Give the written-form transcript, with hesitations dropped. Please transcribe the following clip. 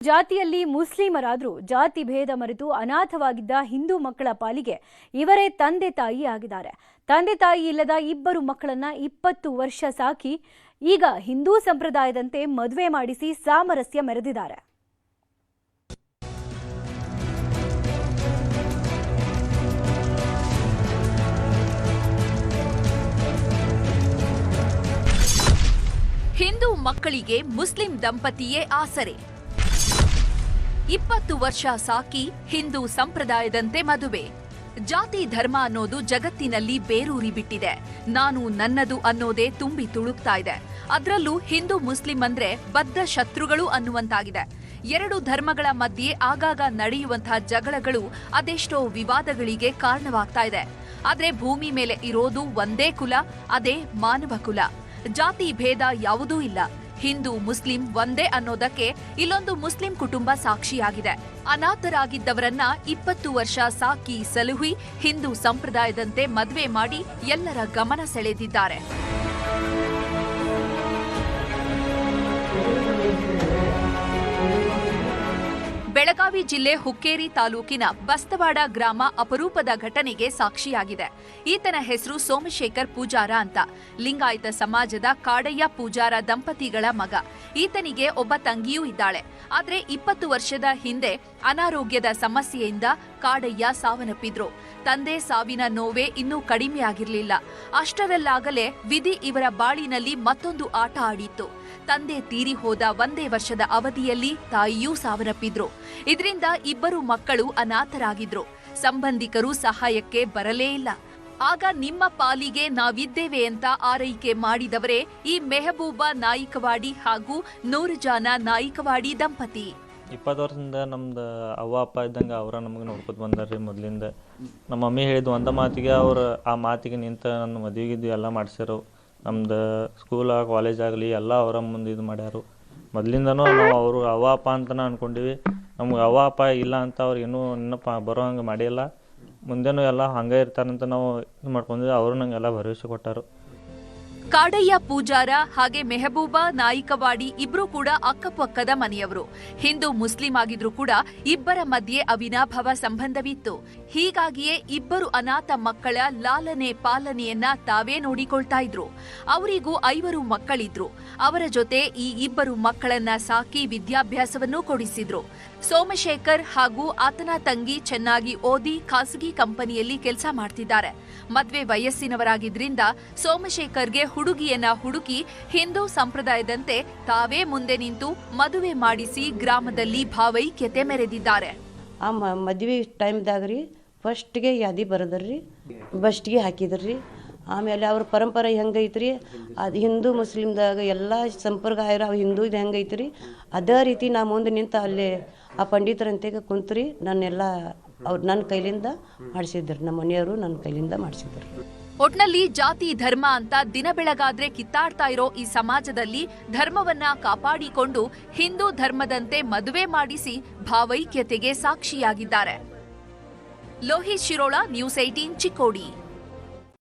ಜಾತಿಯಲ್ಲಿ ಮುಸ್ಲಿಮರಾದರೂ ಜಾತಿ ಭೇದ ಮರೆತು ಅನಾಥವಾಗಿದ್ದ ಹಿಂದೂ ಮಕ್ಕಳ ಪಾಲಿಗೆ ಇವರೇ ತಂದೆ ತಾಯಿ ಆಗಿದ್ದಾರೆ. ತಂದೆ ತಾಯಿ ಇಲ್ಲದ ಇಬ್ಬರು ಮಕ್ಕಳನ್ನ 20 ವರ್ಷ ಸಾಕಿ ಈಗ ಹಿಂದೂ ಸಂಪ್ರದಾಯದಂತೆ ಮದುವೆ ಮಾಡಿಸಿ ಸಾಮರಸ್ಯ ಮೆರೆದಿದ್ದಾರೆ. ಹಿಂದೂ ಮಕ್ಕಳಿಗೆ ಮುಸ್ಲಿಂ ದಂಪತಿಯೇ ಆಸರೆ. 20 ವರ್ಷ ಸಾಕಿ ಹಿಂದೂ ಸಂಪ್ರದಾಯದಂತೆ ಮದುವೆ. ಜಾತಿ ಧರ್ಮ ಅನ್ನೋದು ಜಗತ್ತಿನಲ್ಲಿ ಬೇರೂರಿ ಬಿಟ್ಟಿದೆ. ನಾನು ನನ್ನದು ಅನ್ನೋದೇ ತುಂಬಿ ತುಳುಕ್ತಾ ಇದೆ. ಅದರಲ್ಲೂ ಹಿಂದೂ ಮುಸ್ಲಿಂ ಅಂದ್ರೆ ಬದ್ಧ ಶತ್ರುಗಳು ಅನ್ನುವಂತಾಗಿದೆ. ಎರಡು ಧರ್ಮಗಳ ಮಧ್ಯೆ ಆಗಾಗ ನಡೆಯುವಂತಹ ಜಗಳಗಳು ಅದೆಷ್ಟೋ ವಿವಾದಗಳಿಗೆ ಕಾರಣವಾಗ್ತಾ ಇದೆ. ಆದ್ರೆ ಭೂಮಿ ಮೇಲೆ ಇರೋದು ಒಂದೇ ಕುಲ, ಅದೇ ಮಾನವ ಕುಲ. ಜಾತಿ ಭೇದ ಯಾವುದೂ ಇಲ್ಲ. ಹಿಂದೂ ಮುಸ್ಲಿಂ ಒಂದೇ ಅನ್ನೋದಕ್ಕೆ ಇಲ್ಲೊಂದು ಮುಸ್ಲಿಂ ಕುಟುಂಬ ಸಾಕ್ಷಿಯಾಗಿದೆ. ಅನಾಥರಾಗಿದ್ದವರನ್ನ 20 ವರ್ಷ ಸಾಕಿ ಸಲುಹಿ ಹಿಂದೂ ಸಂಪ್ರದಾಯದಂತೆ ಮದುವೆ ಮಾಡಿ ಎಲ್ಲರ ಗಮನ ಸೆಳೆದಿದ್ದಾರೆ. ಬೆಳಗಾವಿ ಜಿಲ್ಲೆ ಹುಕ್ಕೇರಿ ತಾಲೂಕಿನ ಬಸ್ತವಾಡ ಗ್ರಾಮ ಅಪರೂಪದ ಘಟನೆಗೆ ಸಾಕ್ಷಿಯಾಗಿದೆ. ಈತನ ಹೆಸರು ಸೋಮಶೇಖರ್ ಪೂಜಾರ ಅಂತ. ಲಿಂಗಾಯತ ಸಮಾಜದ ಕಾಡಯ್ಯ ಪೂಜಾರ ದಂಪತಿಗಳ ಮಗ. ಈತನಿಗೆ ಒಬ್ಬ ತಂಗಿಯೂ ಇದ್ದಾಳೆ. ಆದ್ರೆ 20 ವರ್ಷದ ಹಿಂದೆ ಅನಾರೋಗ್ಯದ ಸಮಸ್ಯೆಯಿಂದ ಕಾಡಯ್ಯ ಸಾವನ್ನಪ್ಪಿದ್ರು. ತಂದೆ ಸಾವಿನ ನೋವೇ ಇನ್ನೂ ಕಡಿಮೆ ಆಗಿರಲಿಲ್ಲ. ಅಷ್ಟರಲ್ಲಾಗಲೇ ವಿಧಿ ಇವರ ಬಾಳಿನಲ್ಲಿ ಮತ್ತೊಂದು ಆಟ ಆಡಿತ್ತು. ತಂದೆ ತೀರಿ ಹೋದ ಒಂದೇ ವರ್ಷದ ಅವಧಿಯಲ್ಲಿ ತಾಯಿಯೂ ಸಾವನ್ನಪ್ಪಿದ್ರು. ಇದರಿಂದ ಇಬ್ಬರು ಮಕ್ಕಳು ಅನಾಥರಾಗಿದ್ರು. ಸಂಬಂಧಿಕರು ಸಹಾಯಕ್ಕೆ ಬರಲೇ ಇಲ್ಲ. ಆಗ ನಿಮ್ಮ ಪಾಲಿಗೆ ನಾವಿದ್ದೇವೆ ಅಂತ ಆರೈಕೆ ಮಾಡಿದವರೇ ಈ ಮೆಹಬೂಬಾ ನಾಯಿಕವಾಡಿ ಹಾಗೂ ನೂರುಜಾನ ನಾಯಿಕವಾಡಿ ದಂಪತಿ. 20 ವರ್ಷದಿಂದ ನಮ್ದು ಅವ್ವ ಅಪ್ಪ ಇದ್ದಂಗೆ ಅವರ ನಮಗೆ ನೋಡ್ಕೊತ ಬಂದಾರ್ರಿ. ಮೊದಲಿಂದ ನಮ್ಮ ಮಮ್ಮಿ ಹೇಳಿದ್ದು ಒಂದ ಮಾತಿಗೆ ಅವ್ರು ಆ ಮಾತಿಗೆ ನಿಂತ ನನ್ನ ಮದುವೆಗಿದ್ದು ಎಲ್ಲ ಮಾಡಿಸ್ಯಾರು. ನಮ್ದು ಸ್ಕೂಲ ಕಾಲೇಜ್ ಆಗಲಿ ಎಲ್ಲ ಅವರ ಮುಂದೆ ಇದು ಮಾಡ್ಯಾರು. ಮೊದಲಿಂದನೂ ನಾವು ಅವರು ಅವ್ವ ಅಪ್ಪ ಅಂತಲೇ ಅಂದ್ಕೊಂಡಿವಿ. ನಮ್ಗೆ ಅವ್ವ ಅಪ್ಪ ಇಲ್ಲ ಅಂತ ಅವ್ರು ಇನ್ನೂ ನೆನಪು ಬರೋ ಹಂಗೆ ಮಾಡಿಲ್ಲ. ಮುಂದೆನೂ ಎಲ್ಲ ಹಂಗೆ ಇರ್ತಾರಂತ ನಾವು ಇದು ಮಾಡ್ಕೊಂಡಿದ್ವಿ. ಅವರು ನಂಗೆಲ್ಲ ಭರವಸೆ ಕೊಟ್ಟರು. ಕಾಡಯ್ಯ ಪೂಜಾರ ಹಾಗೆ ಮೆಹಬೂಬಾ ನಾಯಿಕವಾಡಿ ಇಬ್ರು ಕೂಡ ಅಕ್ಕಪಕ್ಕದ ಮನೆಯವರು. ಹಿಂದೂ ಮುಸ್ಲಿಂ ಆಗಿದ್ರು ಕೂಡ ಇಬ್ಬರ ಮಧ್ಯೆ ಅವಿನಾಭಾವ ಸಂಬಂಧವಿತ್ತು. ಹೀಗಾಗಿಯೇ ಇಬ್ಬರು ಅನಾಥ ಮಕ್ಕಳ ಲಾಲನೆ ಪಾಲನೆಯನ್ನ ತಾವೇ ನೋಡಿಕೊಳ್ತಾ ಇದ್ರು. ಅವರಿಗೂ 5 ಮಕ್ಕಳಿದ್ರು. ಅವರ ಜೊತೆ ಈ ಇಬ್ಬರು ಮಕ್ಕಳನ್ನ ಸಾಕಿ ವಿದ್ಯಾಭ್ಯಾಸವನ್ನೂ ಕೊಡಿಸಿದ್ರು. ಸೋಮಶೇಖರ್ ಹಾಗೂ ಆತನ ತಂಗಿ ಚೆನ್ನಾಗಿ ಓದಿ ಖಾಸಗಿ ಕಂಪನಿಯಲ್ಲಿ ಕೆಲಸ ಮಾಡ್ತಿದ್ದಾರೆ. ಮದ್ವೆ ವಯಸ್ಸಿನವರಾಗಿದ್ರಿಂದ ಸೋಮಶೇಖರ್ಗೆ ಹುಡುಗಿಯನ್ನ ಹುಡುಕಿ ಹಿಂದೂ ಸಂಪ್ರದಾಯದಂತೆ ತಾವೇ ಮುಂದೆ ನಿಂತು ಮದುವೆ ಮಾಡಿಸಿ ಗ್ರಾಮದಲ್ಲಿ ಭಾವೈಕ್ಯತೆ ಮೆರೆದಿದ್ದಾರೆ. ಆ ಮದುವೆ ಟೈಮ್ದಾಗ ರೀ ಫಸ್ಟ್ಗೆ ಯಾದಿ ಬರೆದ್ರಿ, ಬಸ್ಟ್ಗೆ ಹಾಕಿದ್ರಿ. ಆಮೇಲೆ ಅವ್ರ ಪರಂಪರೆ ಹೆಂಗೈತ್ರಿ, ಅದು ಹಿಂದೂ ಮುಸ್ಲಿಮ್ದಾಗ ಎಲ್ಲ ಸಂಪ್ರದಾಯ ಹಿಂದೂದು ಹೆಂಗೈತ್ರಿ ಅದೇ ರೀತಿ ನಾ ಮುಂದೆ ನಿಂತ ಅಲ್ಲಿ ಆ ಪಂಡಿತರಂತೆಗೆ ಕುಂತ್ರಿ ನನ್ನೆಲ್ಲ ಅವ್ರು ನನ್ನ ಕೈಲಿಂದ ಮಾಡಿಸಿದ್ರು. ನಮ್ಮ ಮನೆಯವರು ನನ್ನ ಕೈಲಿಂದ ಮಾಡಿಸಿದ್ರು. ಒಟ್ನಲ್ಲಿ ಜಾತಿ ಧರ್ಮ ಅಂತ ದಿನ ಬೆಳಗಾದ್ರೆ ಕಿತ್ತಾಡ್ತಾ ಇರೋ ಈ ಸಮಾಜದಲ್ಲಿ ಧರ್ಮವನ್ನ ಕಾಪಾಡಿಕೊಂಡು ಹಿಂದೂ ಧರ್ಮದಂತೆ ಮದುವೆ ಮಾಡಿಸಿ ಭಾವೈಕ್ಯತೆಗೆ ಸಾಕ್ಷಿಯಾಗಿದ್ದಾರೆ. ಲೋಹಿತ್ ಶಿರೋಳ, ನ್ಯೂಸ್ 18 ಚಿಕ್ಕೋಡಿ.